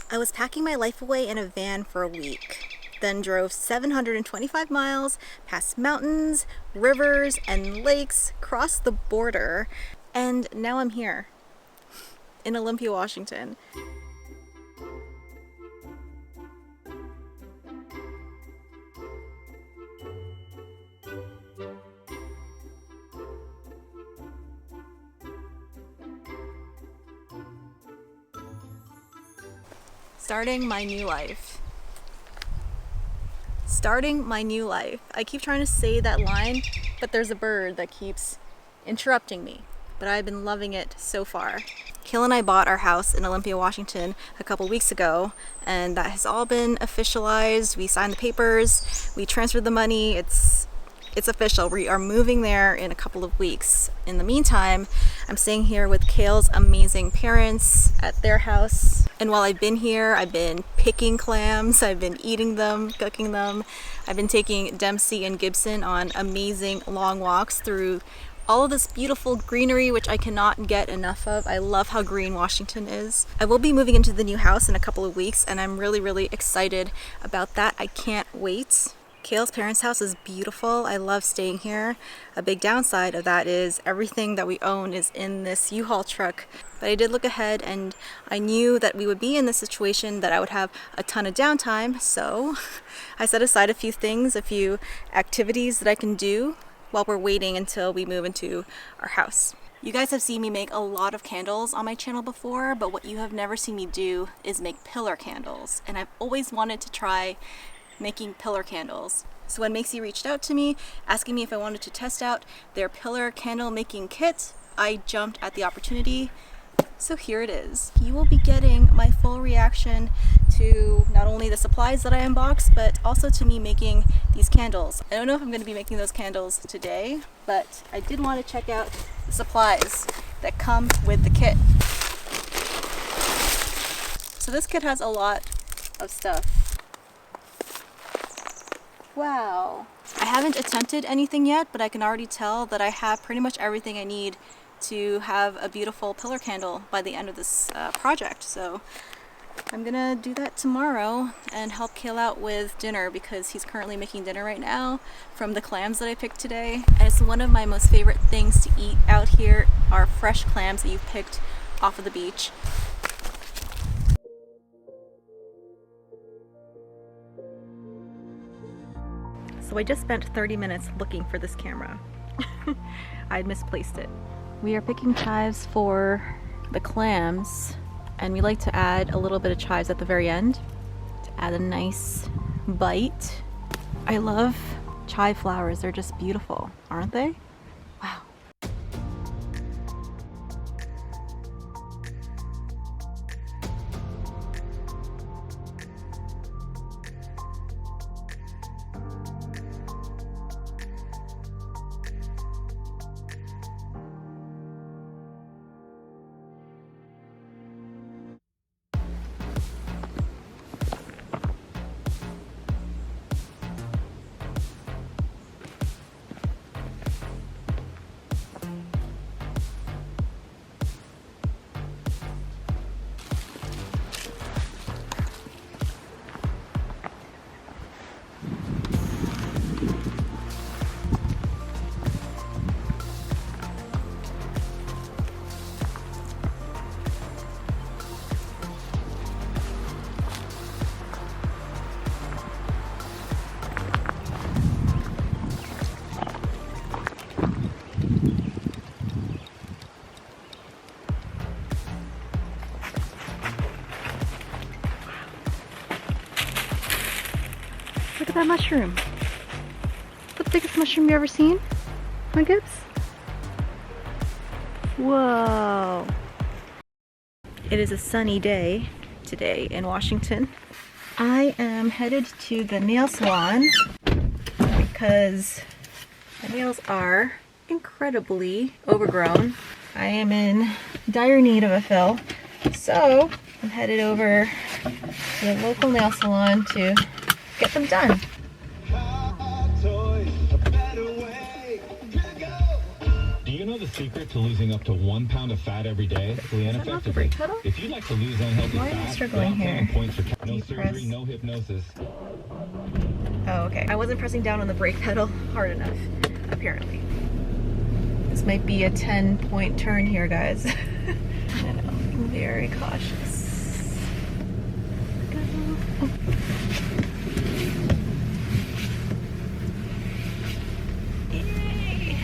I was packing my life away in a van for a week, then drove 725 miles past mountains, rivers, and lakes, crossed the border, and now I'm here in Olympia, Washington. Starting my new life. Starting my new life. I keep trying to say that line, but there's a bird that keeps interrupting me. But I've been loving it so far. Kale and I bought our house in Olympia, Washington a couple weeks ago, and that has all been officialized. We signed the papers, we transferred the money, it's official. We are moving there in a couple of weeks. In the meantime, I'm staying here with Kale's amazing parents at their house. And while I've been here, I've been picking clams, I've been eating them, cooking them. I've been taking Dempsey and Gibson on amazing long walks through all of this beautiful greenery, which I cannot get enough of. I love how green Washington is. I will be moving into the new house in a couple of weeks, and I'm really excited about that. I can't wait. Kale's parents' house is beautiful. I love staying here. A big downside of that is everything that we own is in this U-Haul truck. But I did look ahead, and I knew that we would be in this situation that I would have a ton of downtime, so I set aside a few things, a few activities that I can do while we're waiting until we move into our house. You guys have seen me make a lot of candles on my channel before, but what you have never seen me do is make pillar candles. And I've always wanted to try making pillar candles. So when Macy reached out to me asking me if I wanted to test out their pillar candle making kit, I jumped at the opportunity. So here it is. You will be getting my full reaction to not only the supplies that I unboxed, but also to me making these candles. I don't know if I'm going to be making those candles today, but I did want to check out the supplies that come with the kit. So this kit has a lot of stuff. Wow. I haven't attempted anything yet, but I can already tell that I have pretty much everything I need to have a beautiful pillar candle by the end of this project. So I'm gonna do that tomorrow and help Kale out with dinner, because he's currently making dinner right now from the clams that I picked today. And it's one of my most favorite things to eat out here are fresh clams that you've picked off of the beach. So I just spent 30 minutes looking for this camera. I'd misplaced it. We are picking chives for the clams, and we like to add a little bit of chives at the very end to add a nice bite. I love chive flowers. They're just beautiful, aren't they? Wow. Look at that mushroom. The biggest mushroom you ever seen? My Gibbs? Whoa. It is a sunny day today in Washington. I am headed to the nail salon because my nails are incredibly overgrown. I am in dire need of a fill. So I'm headed over to the local nail salon to get them done. Do you know know the secret to losing up to 1 pound of fat every day quickly and effectively? If you'd like to lose unhealthy Why am I fat, struggling here? points for no Deep surgery, press. no hypnosis. Oh, okay. I wasn't pressing down on the brake pedal hard enough, apparently. This might be a 10-point turn here, guys. I know, I'm very cautious. Go. Yay.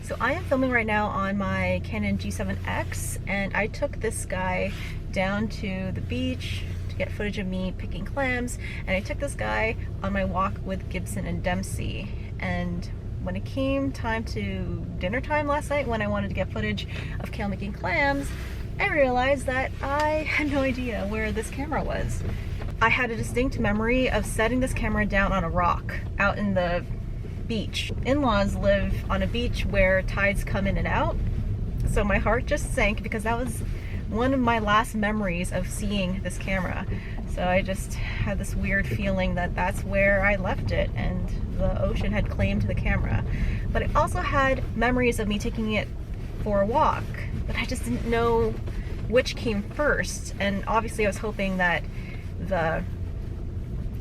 So I am filming right now on my Canon G7X, and I took this guy down to the beach to get footage of me picking clams, and I took this guy on my walk with Gibson and Dempsey. And when it came time to dinner time last night, when I wanted to get footage of Kale making clams, I realized that I had no idea where this camera was. I had a distinct memory of setting this camera down on a rock out in the beach. In-laws live on a beach where tides come in and out, so my heart just sank because that was one of my last memories of seeing this camera. So I just had this weird feeling that that's where I left it and the ocean had claimed the camera. But I also had memories of me taking it for a walk, but I just didn't know which came first. And obviously I was hoping that the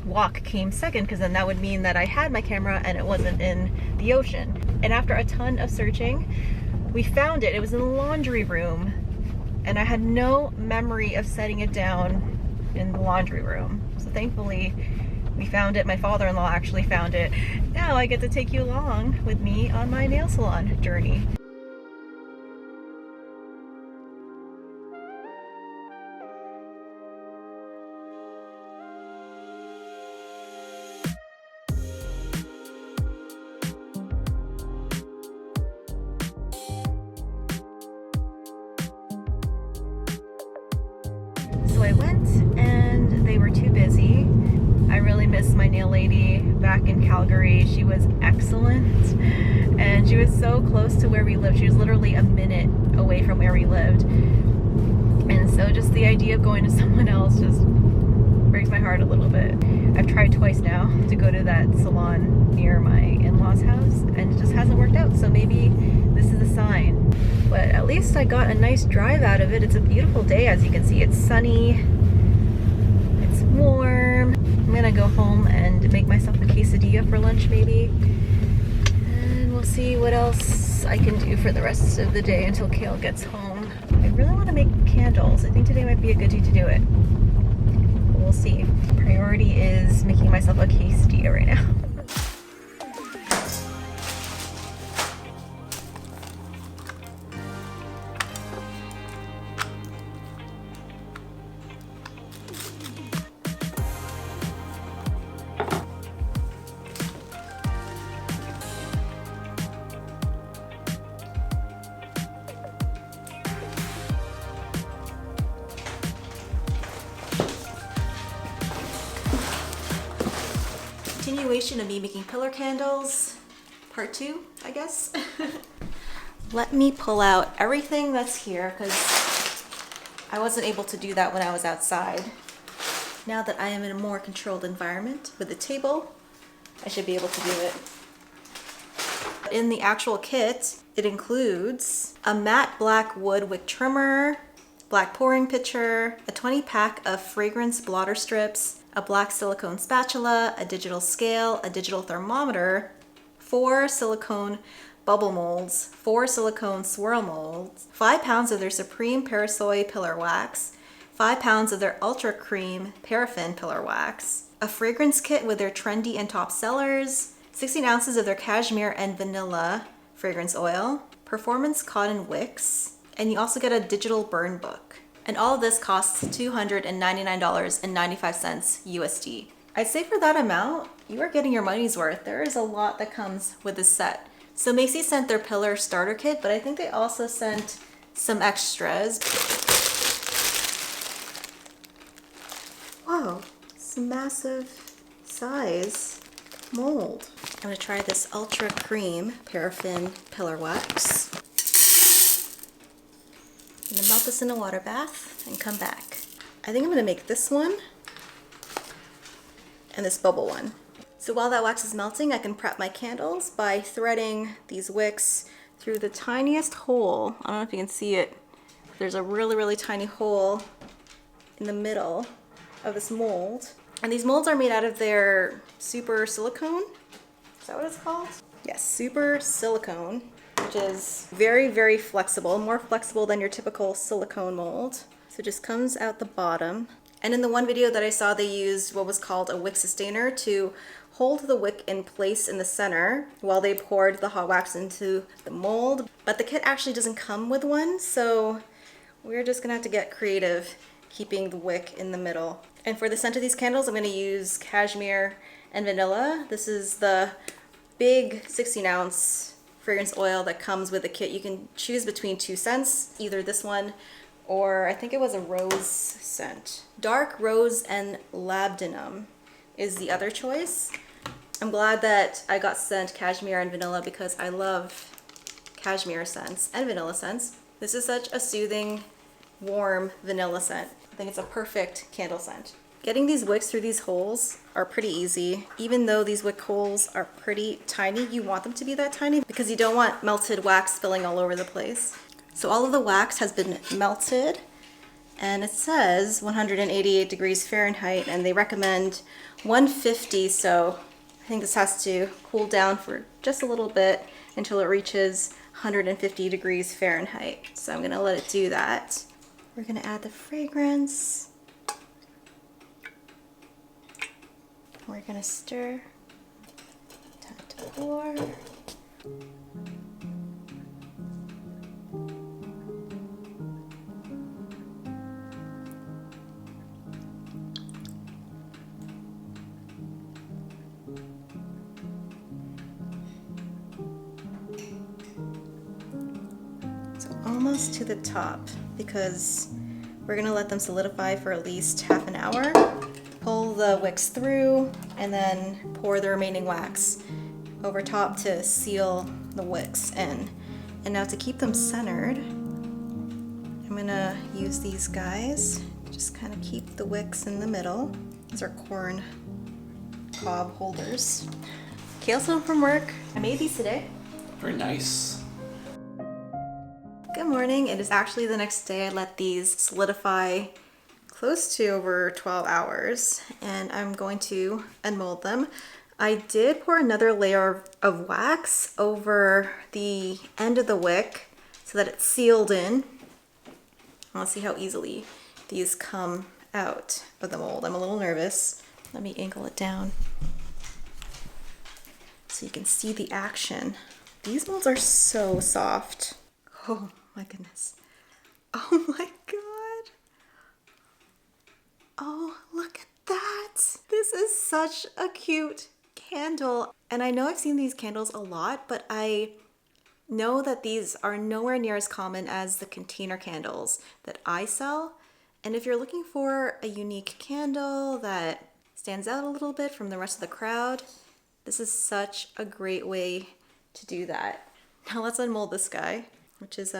walk came second, because then that would mean that I had my camera and it wasn't in the ocean. And after a ton of searching, we found it. It was in the laundry room, and I had no memory of setting it down in the laundry room. So thankfully we found it. My father-in-law actually found it. Now I get to take you along with me on my nail salon journey. So I went and they were too busy. I really miss my nail lady back in Calgary. She was excellent and she was so close to where we lived. She was literally a minute away from where we lived. And so just the idea of going to someone else just breaks my heart a little bit. I've tried twice now to go to that salon near my in-laws' house and it just hasn't worked out. So maybe this is a sign. But at least I got a nice drive out of it. It's a beautiful day, as you can see. It's sunny, it's warm. I'm gonna go home and make myself a quesadilla for lunch maybe. And we'll see what else I can do for the rest of the day until Kale gets home. I really want to make candles. I think today might be a good day to do it. But we'll see. Priority is making myself a quesadilla right now. Continuation of me making pillar candles, part 2, I guess. Let me pull out everything that's here because I wasn't able to do that when I was outside. Now that I am in a more controlled environment with the table, I should be able to do it. In the actual kit, it includes a matte black wood wick trimmer, black pouring pitcher, a 20-pack of fragrance blotter strips, a black silicone spatula, a digital scale, a digital thermometer, 4 silicone bubble molds, 4 silicone swirl molds, 5 pounds of their Supreme Parasoy Pillar Wax, 5 pounds of their Ultra Cream Paraffin Pillar Wax, a fragrance kit with their trendy and top sellers, 16 ounces of their Cashmere and Vanilla fragrance oil, performance cotton wicks, and you also get a digital burn book. And all of this costs $299.95 USD. I'd say for that amount, you are getting your money's worth. There is a lot that comes with this set. So Macy's sent their pillar starter kit, but I think they also sent some extras. Whoa, it's a massive size mold. I'm gonna try this Ultra Cream Paraffin Pillar Wax. I'm gonna melt this in a water bath and come back. I think I'm gonna make this one and this bubble one. So while that wax is melting, I can prep my candles by threading these wicks through the tiniest hole. I don't know if you can see it. There's a really, really tiny hole in the middle of this mold. And these molds are made out of their super silicone. Is that what it's called? Yes, super silicone, which is very, very flexible, more flexible than your typical silicone mold. So it just comes out the bottom. And in the one video that I saw, they used what was called a wick sustainer to hold the wick in place in the center while they poured the hot wax into the mold. But the kit actually doesn't come with one, so we're just gonna have to get creative keeping the wick in the middle. And for the scent of these candles, I'm gonna use cashmere and vanilla. This is the big 16-ounce fragrance oil that comes with the kit. You can choose between 2 scents, either this one or I think it was a rose scent. Dark rose and labdanum is the other choice. I'm glad that I got sent cashmere and vanilla because I love cashmere scents and vanilla scents. This is such a soothing, warm vanilla scent. I think it's a perfect candle scent. Getting these wicks through these holes are pretty easy. Even though these wick holes are pretty tiny, you want them to be that tiny because you don't want melted wax spilling all over the place. So all of the wax has been melted and it says 188 degrees Fahrenheit and they recommend 150, so I think this has to cool down for just a little bit until it reaches 150 degrees Fahrenheit. So I'm gonna let it do that. We're gonna add the fragrance. We're gonna stir. Time to pour. Almost to the top because we're gonna let them solidify for at least half an hour. Pull the wicks through and then pour the remaining wax over top to seal the wicks in. And now to keep them centered, I'm gonna use these guys. Just kind of keep the wicks in the middle. These are corn cob holders. Kale's home from work. I made these today. Very nice. Good morning. It is actually the next day. I let these solidify close to over 12 hours and I'm going to unmold them. I did pour another layer of wax over the end of the wick so that it's sealed in. Let's see how easily these come out of the mold. I'm a little nervous. Let me angle it down so you can see the action. These molds are so soft. Oh my goodness. Oh my God. Oh, look at that. This is such a cute candle. And I know I've seen these candles a lot, but I know that these are nowhere near as common as the container candles that I sell. And if you're looking for a unique candle that stands out a little bit from the rest of the crowd, this is such a great way to do that. Now let's unmold this guy, which is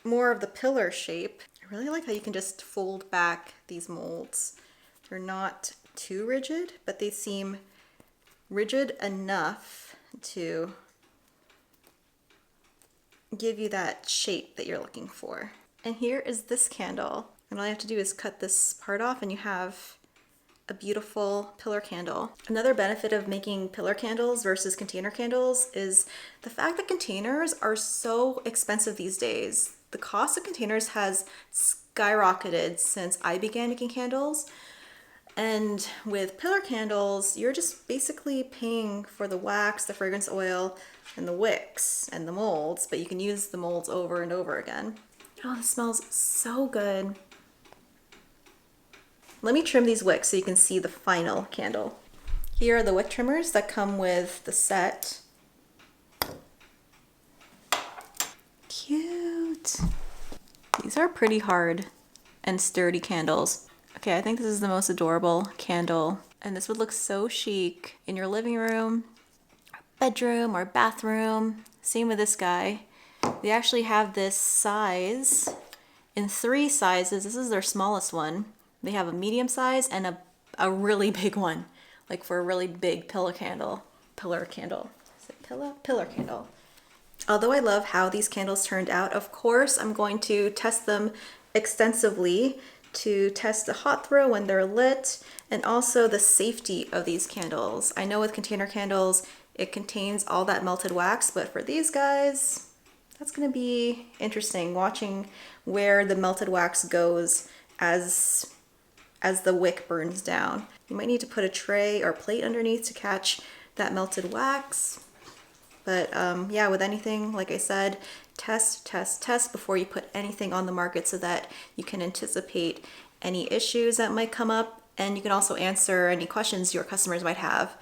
more of the pillar shape. I really like how you can just fold back these molds. They're not too rigid, but they seem rigid enough to give you that shape that you're looking for. And here is this candle. And all you have to do is cut this part off and you have a beautiful pillar candle. Another benefit of making pillar candles versus container candles is the fact that containers are so expensive these days. The cost of containers has skyrocketed since I began making candles. And with pillar candles, you're just basically paying for the wax, the fragrance oil, and the wicks and the molds, but you can use the molds over and over again. Oh, this smells so good. Let me trim these wicks so you can see the final candle. Here are the wick trimmers that come with the set. Cute. These are pretty hard and sturdy candles. Okay, I think this is the most adorable candle, and this would look so chic in your living room, bedroom, or bathroom. Same with this guy. They actually have this size in 3 sizes. This is their smallest one. They have a medium size and a really big one, like for a really big pillar candle. So pillar candle. Although I love how these candles turned out, of course I'm going to test them extensively to test the hot throw when they're lit and also the safety of these candles. I know with container candles it contains all that melted wax, but for these guys, that's going to be interesting watching where the melted wax goes as the wick burns down. You might need to put a tray or plate underneath to catch that melted wax. But yeah, with anything, like I said, test before you put anything on the market so that you can anticipate any issues that might come up, and you can also answer any questions your customers might have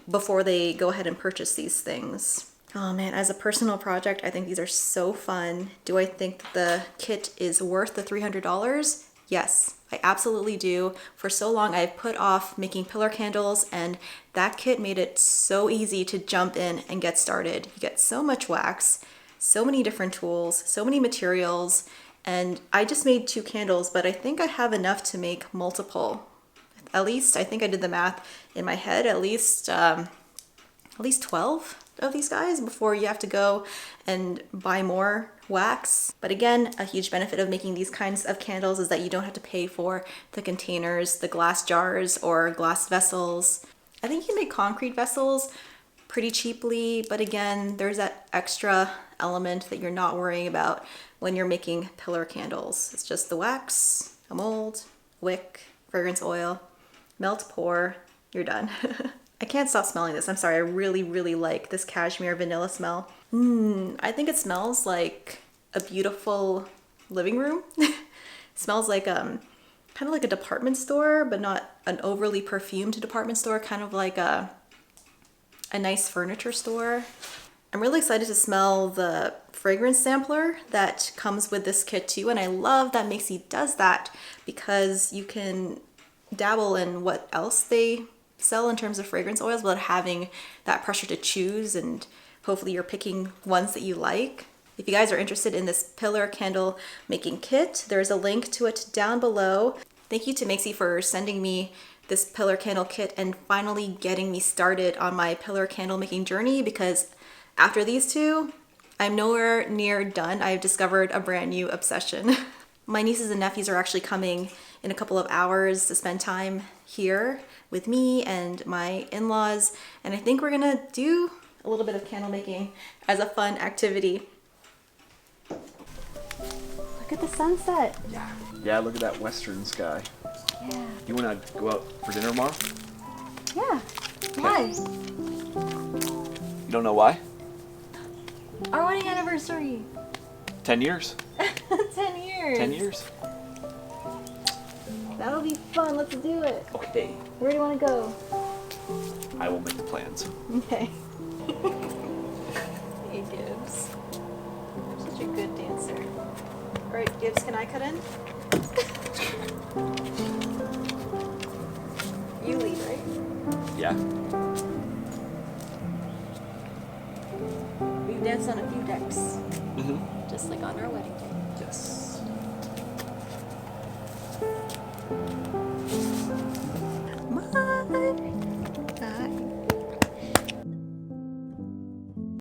before they go ahead and purchase these things. Oh man, as a personal project, I think these are so fun. Do I think that the kit is worth the $300? Yes, I absolutely do. For so long, I've put off making pillar candles, and that kit made it so easy to jump in and get started. You get so much wax, so many different tools, so many materials, and I just made 2 candles, but I think I have enough to make multiple. At least, I think I did the math in my head, at least 12 of these guys before you have to go and buy more wax. But again, a huge benefit of making these kinds of candles is that you don't have to pay for the containers, the glass jars or glass vessels. I think you can make concrete vessels pretty cheaply, but again, there's that extra element that you're not worrying about when you're making pillar candles. It's just the wax, a mold, wick, fragrance oil, melt, pour, you're done. I can't stop smelling this. I'm sorry, I really, really like this cashmere vanilla smell. I think it smells like a beautiful living room. It smells like kind of like a department store, but not an overly perfumed department store, kind of like a nice furniture store. I'm really excited to smell the fragrance sampler that comes with this kit too, and I love that Maxi does that because you can dabble in what else they sell in terms of fragrance oils without having that pressure to choose, and hopefully you're picking ones that you like. If you guys are interested in this pillar candle making kit, there's a link to it down below. Thank you to Maxi for sending me this pillar candle kit and finally getting me started on my pillar candle making journey, because after these 2, I'm nowhere near done. I've discovered a brand new obsession. My nieces and nephews are actually coming in a couple of hours to spend time here with me and my in-laws, and I think we're gonna do a little bit of candle making as a fun activity. Look at the sunset. Yeah, look at that western sky. Yeah. You want to go out for dinner tomorrow? Yeah. Why? You don't know why? Our wedding anniversary. 10 years. 10 years. 10 years. That'll be fun. Let's do it. Okay. Where do you want to go? I will make the plans. Okay. Hey, Gibbs. You're such a good dancer. All right, Gibbs, can I cut in? You lead, right? Yeah. We've danced on a few decks, Mm-hmm. just like on our wedding day. Yes.